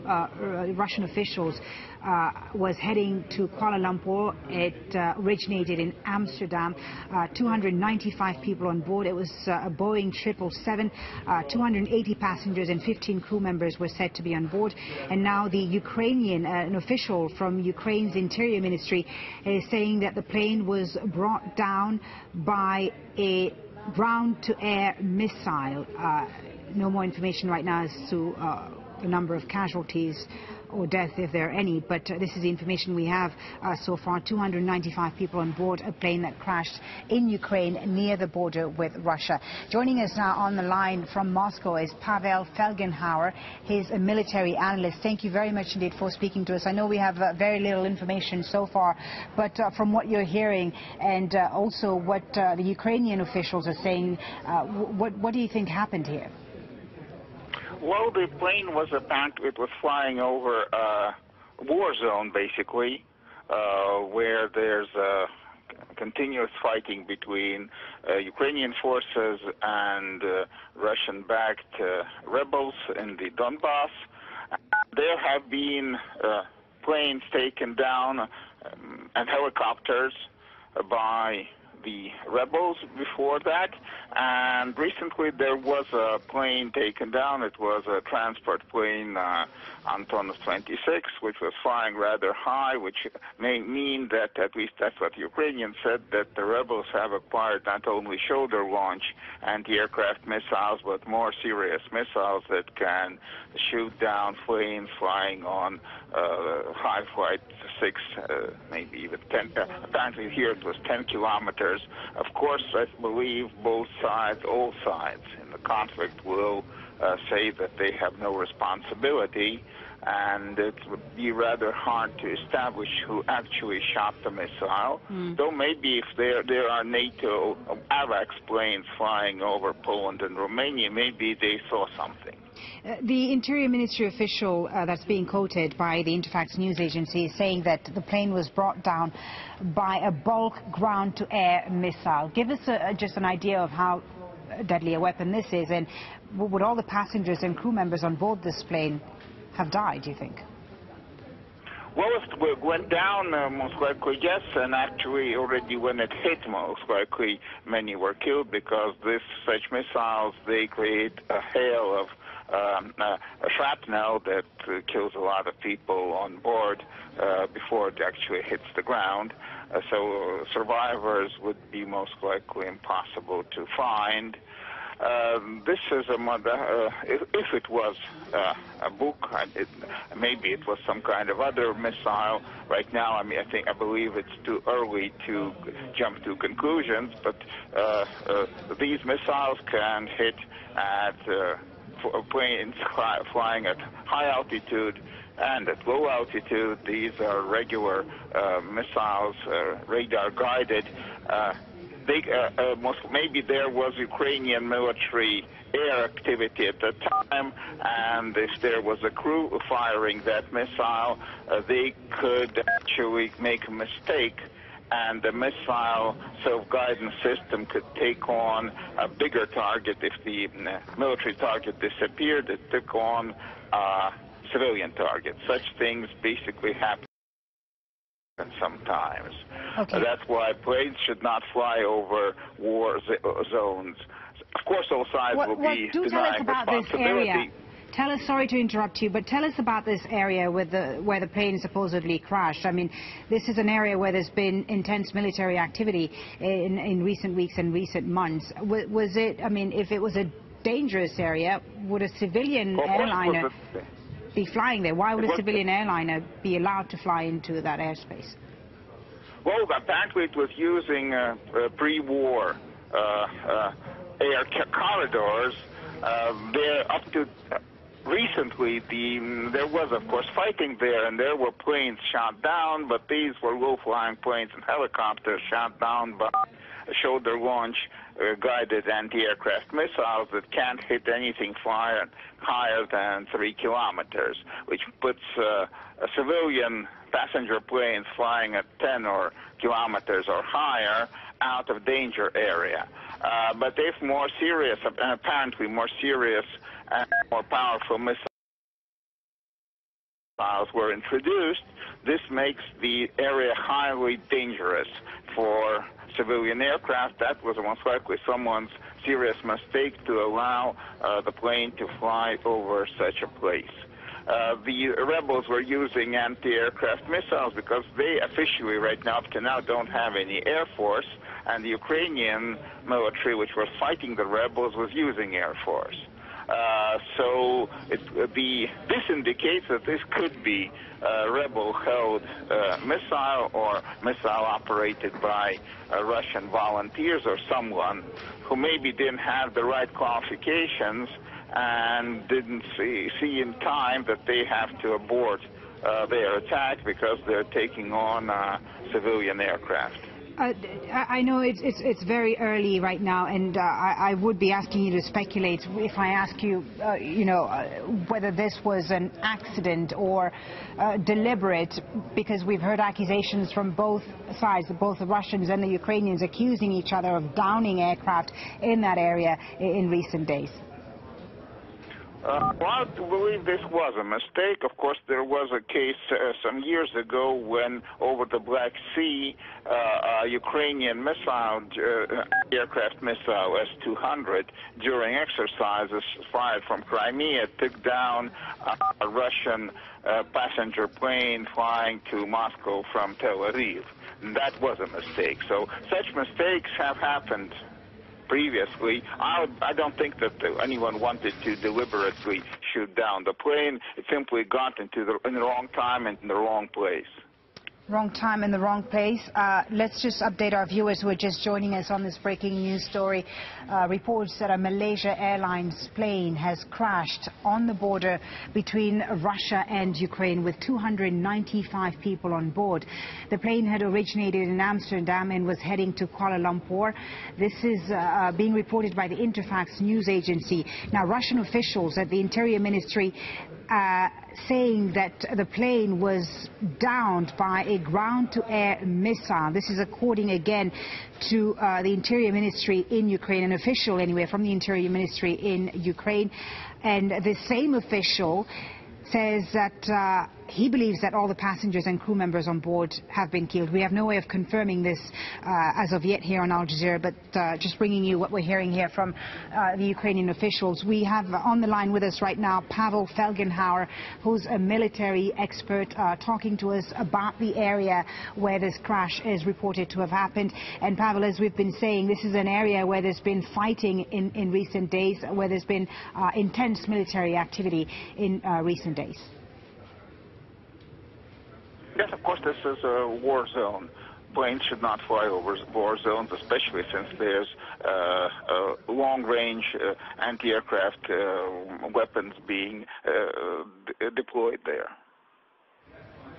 Russian officials was heading to Kuala Lumpur. It originated in Amsterdam. 295 people on board. It was a Boeing 777. 280 passengers and 15 crew members were said to be on board. And now the Ukrainian, an official from Ukraine's Interior Ministry, is saying that the plane was brought down by a ground-to-air missile. No more information right now as to the number of casualties or death, if there are any, but this is the information we have so far. 295 people on board a plane that crashed in Ukraine near the border with Russia. Joining us now on the line from Moscow is Pavel FELGENHAUER. He's a military analyst. Thank you very much indeed for speaking to us. I know we have very little information so far, but from what you're hearing and also what the Ukrainian officials are saying, what do you think happened here? Well, the plane was it was flying over a war zone, basically, where there's continuous fighting between Ukrainian forces and Russian-backed rebels in the Donbass. There have been planes taken down and helicopters by the rebels before that, and recently there was a plane taken down. It was a transport plane, Antonov 26, which was flying rather high, which may mean that, at least that's what the Ukrainians said, that the rebels have acquired not only shoulder-launch anti-aircraft missiles, but more serious missiles that can shoot down planes flying on high flight 6, maybe even 10. Apparently here it was 10 kilometers. Of course, I believe both sides, all sides in the conflict will say that they have no responsibility, and it would be rather hard to establish who actually shot the missile. Though maybe if there are NATO AVAX planes flying over Poland and Romania, maybe they saw something. The Interior Ministry official that's being quoted by the Interfax news agency is saying that the plane was brought down by a bulk ground-to-air missile. Give us just an idea of how deadly a weapon this is, and would all the passengers and crew members on board this plane have died, do you think? Well, it went down, most likely, yes, and actually already when it hit, most likely many were killed, because such missiles, they create a hail of a shrapnel that kills a lot of people on board before it actually hits the ground. So survivors would be most likely impossible to find. This is if it was a book, maybe it was some kind of other missile. Right now, I believe it's too early to jump to conclusions, but these missiles can hit at planes flying at high altitude and at low altitude. These are regular missiles, radar guided. Maybe there was Ukrainian military air activity at the time, and if there was a crew firing that missile, they could actually make a mistake, and the missile self-guidance system could take on a bigger target. If the military target disappeared, it took on a civilian target. Such things basically happen sometimes. Okay. That's why planes should not fly over war zones. Of course, all sides will be denying responsibility. Tell us, sorry to interrupt you, but tell us about this area where the plane supposedly crashed. I mean, this is an area where there's been intense military activity in recent weeks and recent months. Was it, if it was a dangerous area, would a civilian airliner be flying there? Why would a civilian airliner be allowed to fly into that airspace? Well, apparently it was using pre-war air corridors. There up to recently, there was, of course, fighting there, and there were planes shot down, but these were low-flying planes and helicopters shot down by shoulder-launch guided anti-aircraft missiles that can't hit anything higher than 3 kilometers, which puts civilian passenger planes flying at 10 kilometers or higher out of danger area. But if more serious, apparently more serious and more powerful missiles missiles were introduced, this makes the area highly dangerous for civilian aircraft. That was most likely someone's serious mistake to allow the plane to fly over such a place. The rebels were using anti-aircraft missiles because they officially right now, up to now, don't have any air force, and the Ukrainian military, which was fighting the rebels, was using air force. So this indicates that this could be a rebel-held missile or missile operated by Russian volunteers or someone who maybe didn't have the right qualifications and didn't see in time that they have to abort their attack because they're taking on civilian aircraft. I know it's very early right now, and I would be asking you to speculate if I ask you, whether this was an accident or deliberate, because we've heard accusations from both sides, both the Russians and the Ukrainians, accusing each other of downing aircraft in that area in recent days. Well, I believe this was a mistake. Of course, there was a case some years ago when over the Black Sea, a Ukrainian aircraft missile S-200, during exercises fired from Crimea, took down a Russian passenger plane flying to Moscow from Tel Aviv. And that was a mistake. So such mistakes have happened previously. I don't think that anyone wanted to deliberately shoot down the plane. It simply got in the wrong time and in the wrong place. Wrong time in the wrong place. Let's just update our viewers who are just joining us on this breaking news story. Reports that a Malaysia Airlines plane has crashed on the border between Russia and Ukraine with 295 people on board. The plane had originated in Amsterdam and was heading to Kuala Lumpur. This is being reported by the Interfax news agency. Now, Russian officials at the Interior Ministry saying that the plane was downed by a ground-to-air missile. This is according again to the Interior Ministry in Ukraine, an official anyway from the Interior Ministry in Ukraine. And the same official says that he believes that all the passengers and crew members on board have been killed. We have no way of confirming this as of yet here on Al Jazeera, but just bringing you what we're hearing here from the Ukrainian officials. We have on the line with us right now PAVEL FELGENHAUER, who's a military expert, talking to us about the area where this crash is reported to have happened. And Pavel, as we've been saying, this is an area where there's been fighting in recent days, where there's been intense military activity in recent days. Yes, of course, this is a war zone. Planes should not fly over war zones, especially since there's long-range anti-aircraft weapons being deployed there.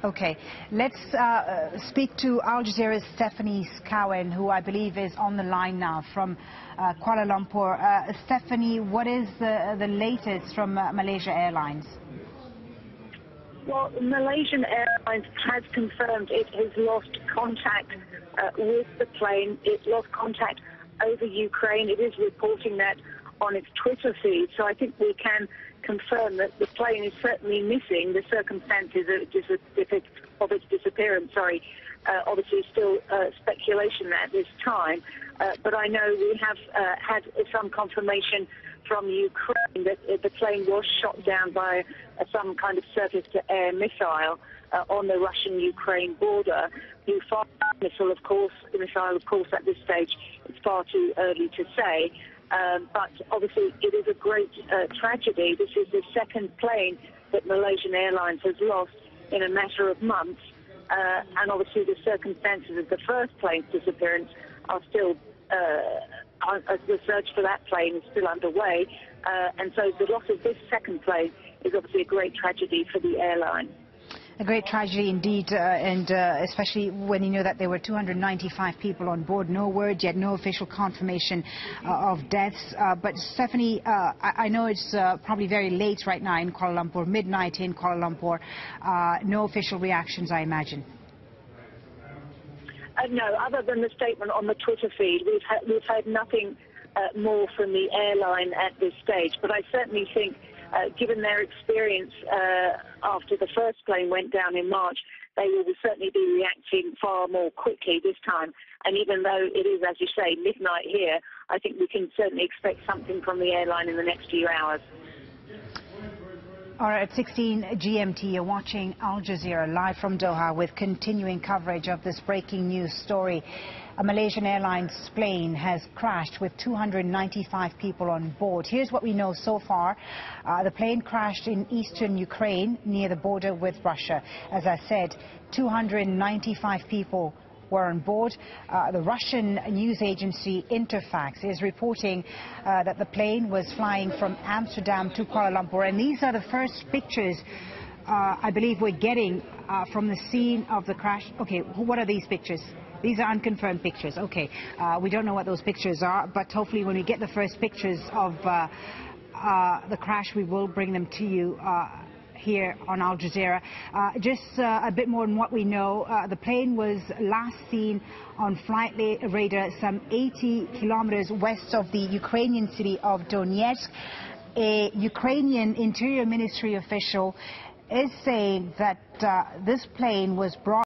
Okay, let's speak to Al Jazeera's Stephanie SCAWEN, who I believe is on the line now from Kuala Lumpur. Stephanie, what is the latest from Malaysia Airlines? Well, Malaysian Airlines has confirmed it has lost contact with the plane. It lost contact over Ukraine. It is reporting that on its Twitter feed. So I think we can confirm that the plane is certainly missing. The circumstances of its disappearance, obviously still speculation at this time. But I know we have had some confirmation from Ukraine that the plane was shot down by some kind of surface-to-air missile on the Russian-Ukraine border. The missile, of course, at this stage, it's far too early to say. But obviously, it is a great tragedy. This is the second plane that Malaysian Airlines has lost in a matter of months. And obviously, the circumstances of the first plane's disappearance are still the search for that plane is still underway, and so the loss of this second plane is obviously a great tragedy for the airline. A great tragedy indeed, and especially when you know that there were 295 people on board. No word yet, no official confirmation of deaths. But Stephanie, I know it's probably very late right now in Kuala Lumpur, midnight in Kuala Lumpur. No official reactions, I imagine. No, other than the statement on the Twitter feed, we've had nothing more from the airline at this stage. But I certainly think given their experience after the first plane went down in March, they will certainly be reacting far more quickly this time. And even though it is, as you say, midnight here, I think we can certainly expect something from the airline in the next few hours. All right, at 16 GMT, you're watching Al Jazeera live from Doha with continuing coverage of this breaking news story. A Malaysian Airlines plane has crashed with 295 people on board. Here's what we know so far. The plane crashed in eastern Ukraine near the border with Russia. As I said, 295 people were on board. The Russian news agency Interfax is reporting that the plane was flying from Amsterdam to Kuala Lumpur. And these are the first pictures I believe we're getting from the scene of the crash. Okay, what are these pictures? These are unconfirmed pictures. Okay, we don't know what those pictures are, but hopefully when we get the first pictures of the crash, we will bring them to you here on Al Jazeera. Just a bit more on what we know. The plane was last seen on flight radar some 80 kilometers west of the Ukrainian city of Donetsk. A Ukrainian Interior Ministry official is saying that this plane was brought